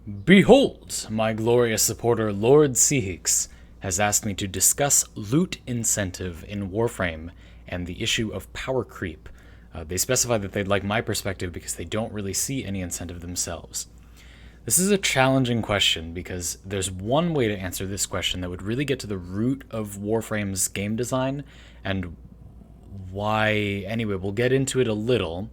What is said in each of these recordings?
Behold, my glorious supporter Lord Sihix has asked me to discuss loot incentive in Warframe and the issue of power creep. They specify that they'd like my perspective because they don't really see any incentive themselves. This is a challenging question because there's one way to answer this question that would really get to the root of Warframe's game design and why. Anyway, we'll get into it a little.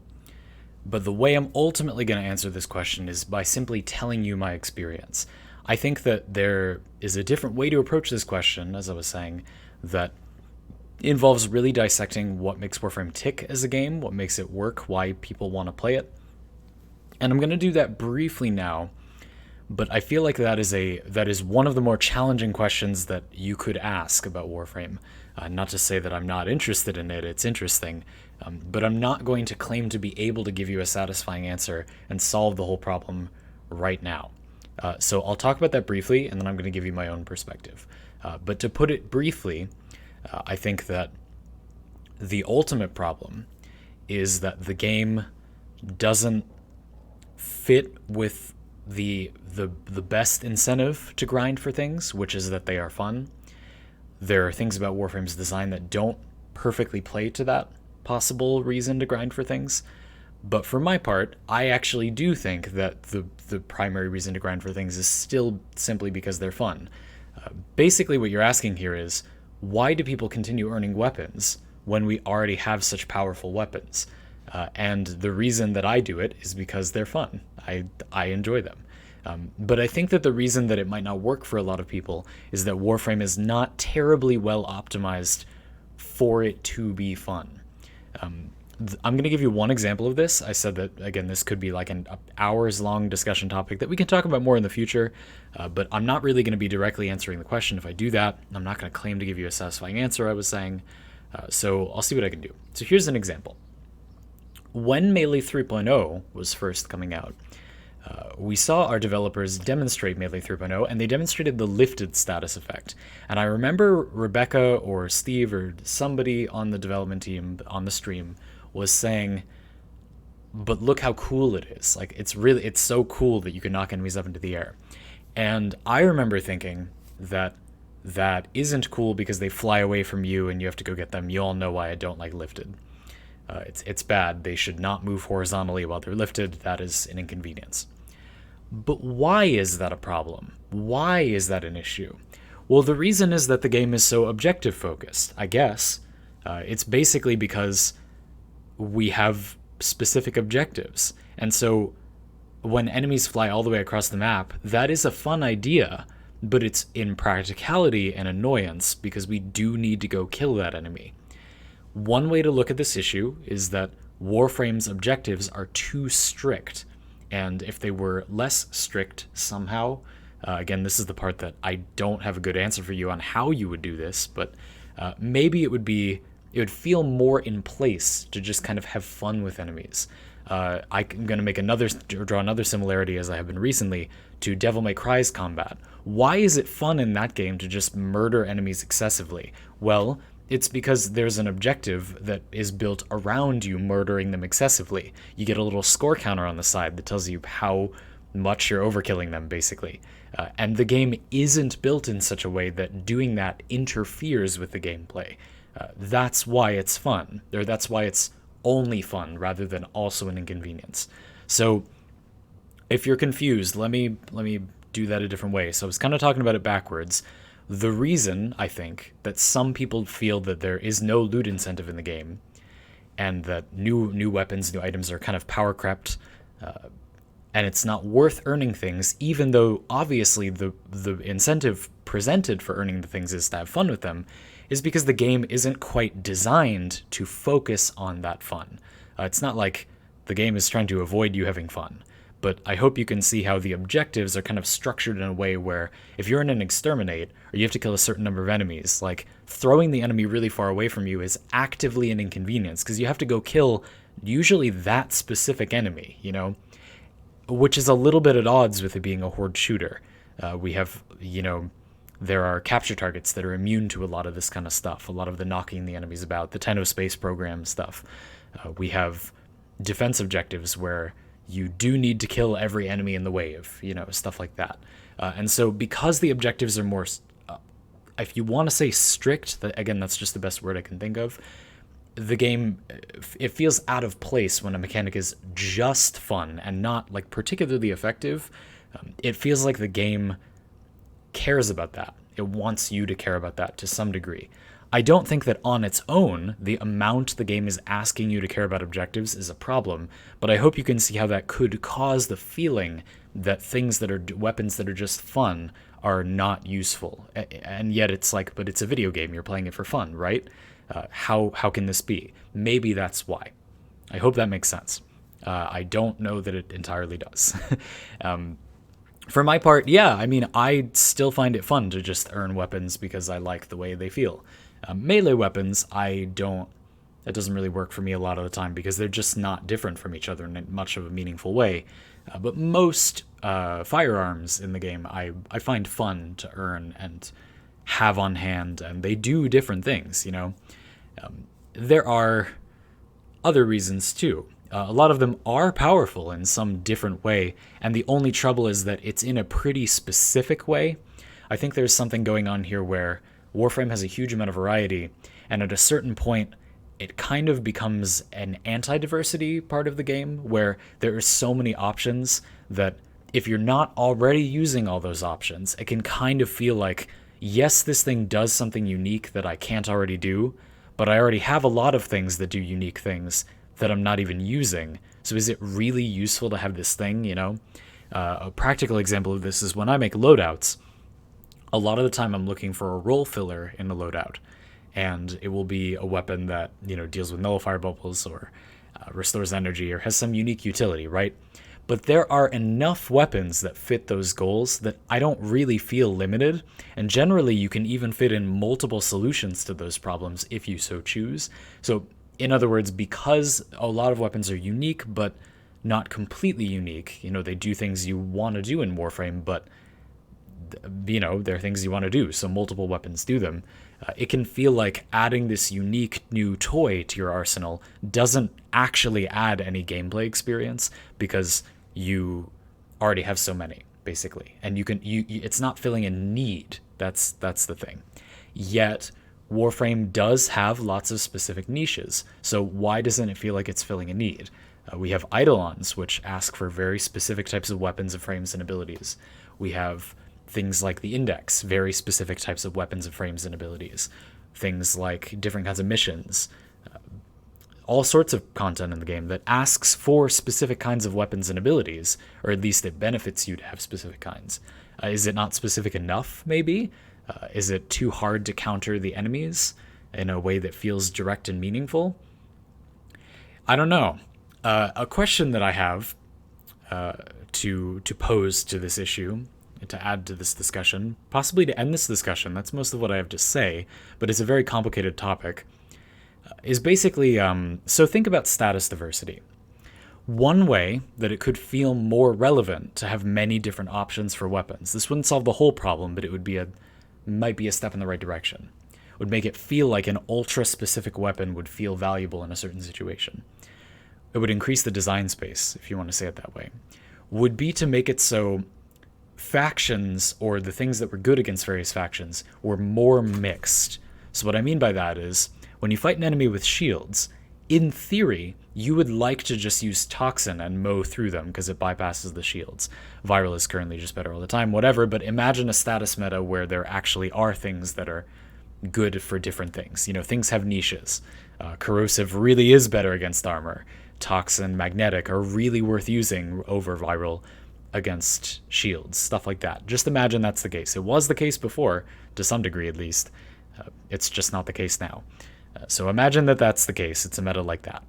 But the way I'm ultimately going to answer this question is by simply telling you my experience. I think that there is a different way to approach this question, as I was saying, that involves really dissecting what makes Warframe tick as a game, what makes it work, why people want to play it. And I'm going to do that briefly now, but I feel like that is one of the more challenging questions that you could ask about Warframe. Not to say that I'm not interested in it, it's interesting, but I'm not going to claim to be able to give you a satisfying answer and solve the whole problem right now. So I'll talk about that briefly, and then I'm going to give you my own perspective. But to put it briefly, I think that the ultimate problem is that the game doesn't fit with the best incentive to grind for things, which is that they are fun. There are things about Warframe's design that don't perfectly play to that possible reason to grind for things. But for my part, I actually do think that the primary reason to grind for things is still simply because they're fun. Basically, what you're asking here is, why do people continue earning weapons when we already have such powerful weapons? And the reason that I do it is because they're fun. I enjoy them. But I think that the reason that it might not work for a lot of people is that Warframe is not terribly well optimized for it to be fun. I'm going to give you one example of this. I said that, again, this could be like an hours-long discussion topic that we can talk about more in the future, but I'm not really going to be directly answering the question. If I do that, I'm not going to claim to give you a satisfying answer, I was saying. So I'll see what I can do. So here's an example. When Melee 3.0 was first coming out, we saw our developers demonstrate Melee 3.0, and they demonstrated the lifted status effect. And I remember Rebecca or Steve or somebody on the development team on the stream was saying, but look how cool it is. Like, it's so cool that you can knock enemies up into the air. And I remember thinking that isn't cool because they fly away from you and you have to go get them. You all know why I don't like lifted. It's bad. They should not move horizontally while they're lifted. That is an inconvenience. But why is that a problem? Why is that an issue? Well, the reason is that the game is so objective focused, I guess. It's basically because we have specific objectives. And so when enemies fly all the way across the map, that is a fun idea, but it's in practicality an annoyance because we do need to go kill that enemy. One way to look at this issue is that Warframe's objectives are too strict, and if they were less strict somehow, again, this is the part that I don't have a good answer for you on how you would do this, but maybe it would feel more in place to just kind of have fun with enemies. I'm going to draw another similarity, as I have been recently, to Devil May Cry's combat. Why is it fun in that game to just murder enemies excessively? Well, it's because there's an objective that is built around you murdering them excessively. You get a little score counter on the side that tells you how much you're overkilling them, basically. And the game isn't built in such a way that doing that interferes with the gameplay. That's why it's fun. Or that's why it's only fun rather than also an inconvenience. So if you're confused, let me do that a different way. So I was kind of talking about it backwards. The reason, I think, that some people feel that there is no loot incentive in the game and that new weapons, new items are kind of power crept, and it's not worth earning things, even though obviously the incentive presented for earning the things is to have fun with them, is because the game isn't quite designed to focus on that fun. It's not like the game is trying to avoid you having fun. But I hope you can see how the objectives are kind of structured in a way where if you're in an exterminate or you have to kill a certain number of enemies, like throwing the enemy really far away from you is actively an inconvenience because you have to go kill usually that specific enemy, which is a little bit at odds with it being a horde shooter. We have, there are capture targets that are immune to a lot of this kind of stuff, a lot of the knocking the enemies about, the Tenno space program stuff. We have defense objectives where you do need to kill every enemy in the wave, stuff like that. And so because the objectives are more, if you want to say strict, again, that's just the best word I can think of, the game, it feels out of place when a mechanic is just fun and not like particularly effective. It feels like the game cares about that. It wants you to care about that to some degree. I don't think that on its own, the amount the game is asking you to care about objectives is a problem, but I hope you can see how that could cause the feeling that things that are weapons that are just fun are not useful. And yet it's like, but it's a video game, you're playing it for fun, right? How can this be? Maybe that's why. I hope that makes sense. I don't know that it entirely does. For my part, yeah, I mean, I still find it fun to just earn weapons because I like the way they feel. Melee weapons, that doesn't really work for me a lot of the time because they're just not different from each other in much of a meaningful way. But most firearms in the game, I find fun to earn and have on hand, and they do different things, There are other reasons too. A lot of them are powerful in some different way, and the only trouble is that it's in a pretty specific way. I think there's something going on here where Warframe has a huge amount of variety, and at a certain point, it kind of becomes an anti-diversity part of the game, where there are so many options that if you're not already using all those options, it can kind of feel like, yes, this thing does something unique that I can't already do, but I already have a lot of things that do unique things that I'm not even using. So is it really useful to have this thing, A practical example of this is when I make loadouts, a lot of the time I'm looking for a role filler in a loadout, and it will be a weapon that, deals with nullifier bubbles or restores energy or has some unique utility, right? But there are enough weapons that fit those goals that I don't really feel limited, and generally you can even fit in multiple solutions to those problems if you so choose. So in other words, because a lot of weapons are unique, but not completely unique, they do things you want to do in Warframe, but, they're things you want to do, so multiple weapons do them. It can feel like adding this unique new toy to your arsenal doesn't actually add any gameplay experience because you already have so many, basically. And it's not filling a need. That's the thing. Yet, Warframe does have lots of specific niches, so why doesn't it feel like it's filling a need? We have Eidolons, which ask for very specific types of weapons and frames and abilities. We have things like the Index, very specific types of weapons and frames and abilities. Things like different kinds of missions, all sorts of content in the game that asks for specific kinds of weapons and abilities, or at least it benefits you to have specific kinds. Is it not specific enough, maybe? Is it too hard to counter the enemies in a way that feels direct and meaningful? I don't know. A question that I have to pose to this issue, to add to this discussion, possibly to end this discussion, that's most of what I have to say, but it's a very complicated topic, is basically, so think about status diversity. One way that it could feel more relevant to have many different options for weapons, this wouldn't solve the whole problem, but it would might be a step in the right direction. It would make it feel like an ultra-specific weapon would feel valuable in a certain situation. It would increase the design space, if you want to say it that way, would be to make it so factions, or the things that were good against various factions, were more mixed. So what I mean by that is, when you fight an enemy with shields, in theory, you would like to just use Toxin and mow through them because it bypasses the shields. Viral is currently just better all the time, whatever, but imagine a status meta where there actually are things that are good for different things. Things have niches. Corrosive really is better against armor. Toxin, Magnetic are really worth using over Viral against shields, stuff like that. Just imagine that's the case. It was the case before, to some degree at least. It's just not the case now. So imagine that that's the case. It's a meta like that.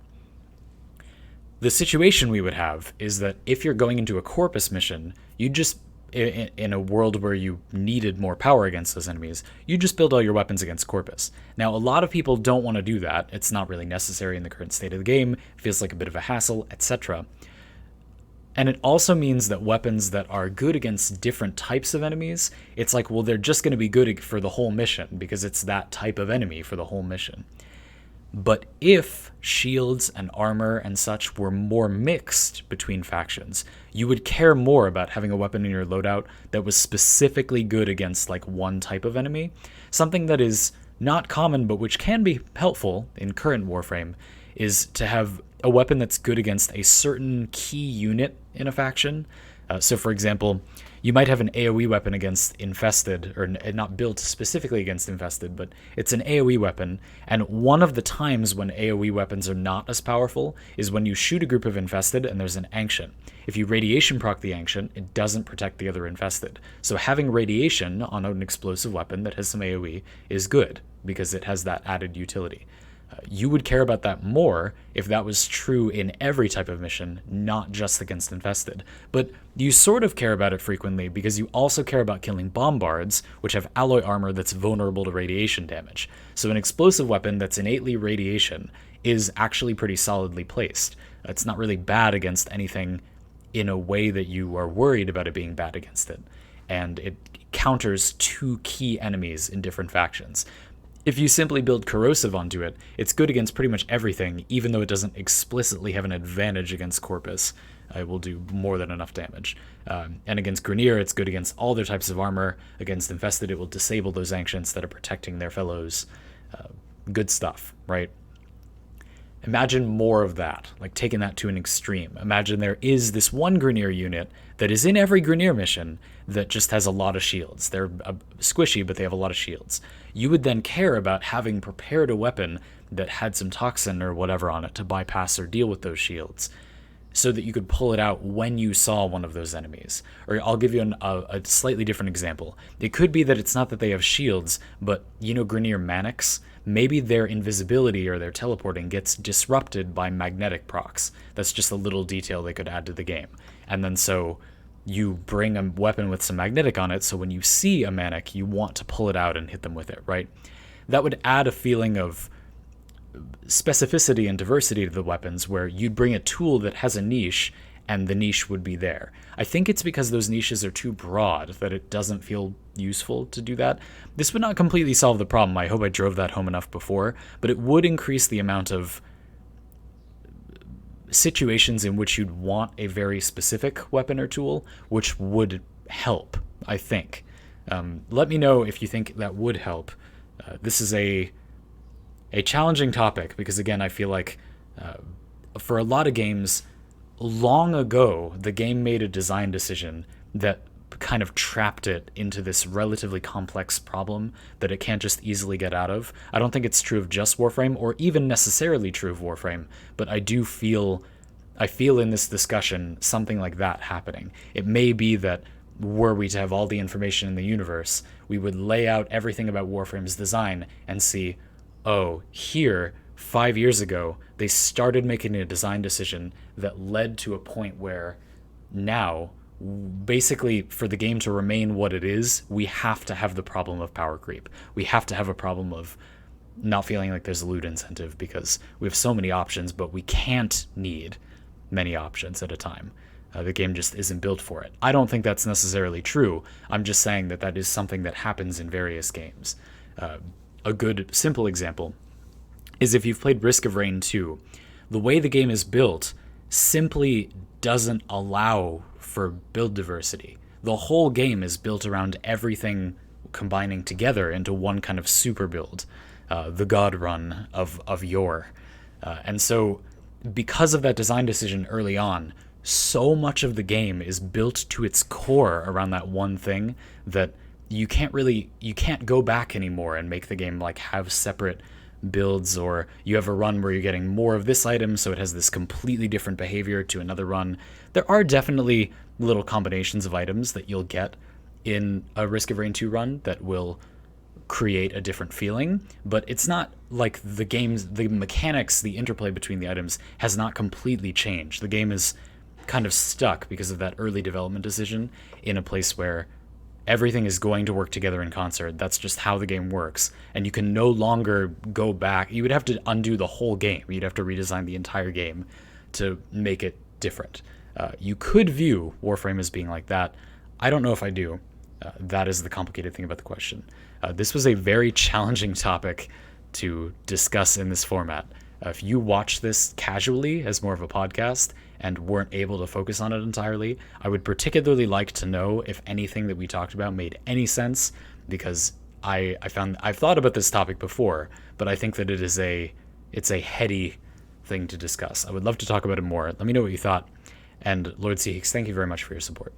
The situation we would have is that if you're going into a Corpus mission, you just, in a world where you needed more power against those enemies, you just build all your weapons against Corpus. Now, a lot of people don't want to do that. It's not really necessary in the current state of the game. It feels like a bit of a hassle, etc. And it also means that weapons that are good against different types of enemies, it's like, well, they're just going to be good for the whole mission because it's that type of enemy for the whole mission. But if shields and armor and such were more mixed between factions, you would care more about having a weapon in your loadout that was specifically good against like one type of enemy. Something that is not common but which can be helpful in current Warframe is to have a weapon that's good against a certain key unit in a faction. So for example, you might have an AoE weapon against Infested, or not built specifically against Infested, but it's an AoE weapon, and one of the times when AoE weapons are not as powerful is when you shoot a group of Infested and there's an Ancient. If you radiation proc the Ancient, it doesn't protect the other Infested. So having radiation on an explosive weapon that has some AoE is good, because it has that added utility. You would care about that more if that was true in every type of mission, not just against Infested. But you sort of care about it frequently because you also care about killing bombards, which have alloy armor that's vulnerable to radiation damage. So an explosive weapon that's innately radiation is actually pretty solidly placed. It's not really bad against anything in a way that you are worried about it being bad against it. And it counters two key enemies in different factions. If you simply build corrosive onto it, it's good against pretty much everything, even though it doesn't explicitly have an advantage against Corpus. It will do more than enough damage. And against Grineer, it's good against all their types of armor. Against Infested, it will disable those Ancients that are protecting their fellows. Good stuff, right? Imagine more of that, like taking that to an extreme. Imagine there is this one Grineer unit that is in every Grineer mission that just has a lot of shields. They're squishy, but they have a lot of shields. You would then care about having prepared a weapon that had some toxin or whatever on it to bypass or deal with those shields, so that you could pull it out when you saw one of those enemies. Or I'll give you a slightly different example. It could be that it's not that they have shields, but you know Grineer Mannix? Maybe their invisibility or their teleporting gets disrupted by magnetic procs. That's just a little detail they could add to the game. And then so you bring a weapon with some magnetic on it, so when you see a Manic, you want to pull it out and hit them with it, right? That would add a feeling of specificity and diversity to the weapons, where you'd bring a tool that has a niche and the niche would be there. I think it's because those niches are too broad that it doesn't feel useful to do that. This would not completely solve the problem. I hope I drove that home enough before, but it would increase the amount of situations in which you'd want a very specific weapon or tool, which would help, I think. Let me know if you think that would help. This is a challenging topic because, again, I feel like for a lot of games, long ago, the game made a design decision that kind of trapped it into this relatively complex problem that it can't just easily get out of. I don't think it's true of just Warframe, or even necessarily true of Warframe, but I feel in this discussion something like that happening. It may be that were we to have all the information in the universe, we would lay out everything about Warframe's design and see, oh, here, 5 years ago, they started making a design decision that led to a point where now, basically, for the game to remain what it is, we have to have the problem of power creep. We have to have a problem of not feeling like there's a loot incentive because we have so many options, but we can't need many options at a time. The game just isn't built for it. I don't think that's necessarily true. I'm just saying that that is something that happens in various games. A good, simple example is if you've played Risk of Rain 2, the way the game is built simply doesn't allow for build diversity. The whole game is built around everything combining together into one kind of super build, the God Run of yore. And so because of that design decision early on, so much of the game is built to its core around that one thing that you can't go back anymore and make the game like have separate builds, or you have a run where you're getting more of this item so it has this completely different behavior to another run. There are definitely little combinations of items that you'll get in a Risk of Rain 2 run that will create a different feeling, but it's not like the mechanics, the interplay between the items has not completely changed. The game is kind of stuck because of that early development decision in a place where everything is going to work together in concert. That's just how the game works. And you can no longer go back. You would have to undo the whole game. You'd have to redesign the entire game to make it different. You could view Warframe as being like that. I don't know if I do. That is the complicated thing about the question. This was a very challenging topic to discuss in this format. If you watch this casually as more of a podcast and weren't able to focus on it entirely, I would particularly like to know if anything that we talked about made any sense, because I've thought about this topic before, but I think that it's a heady thing to discuss. I would love to talk about it more. Let me know what you thought. And Lord Sihix, thank you very much for your support.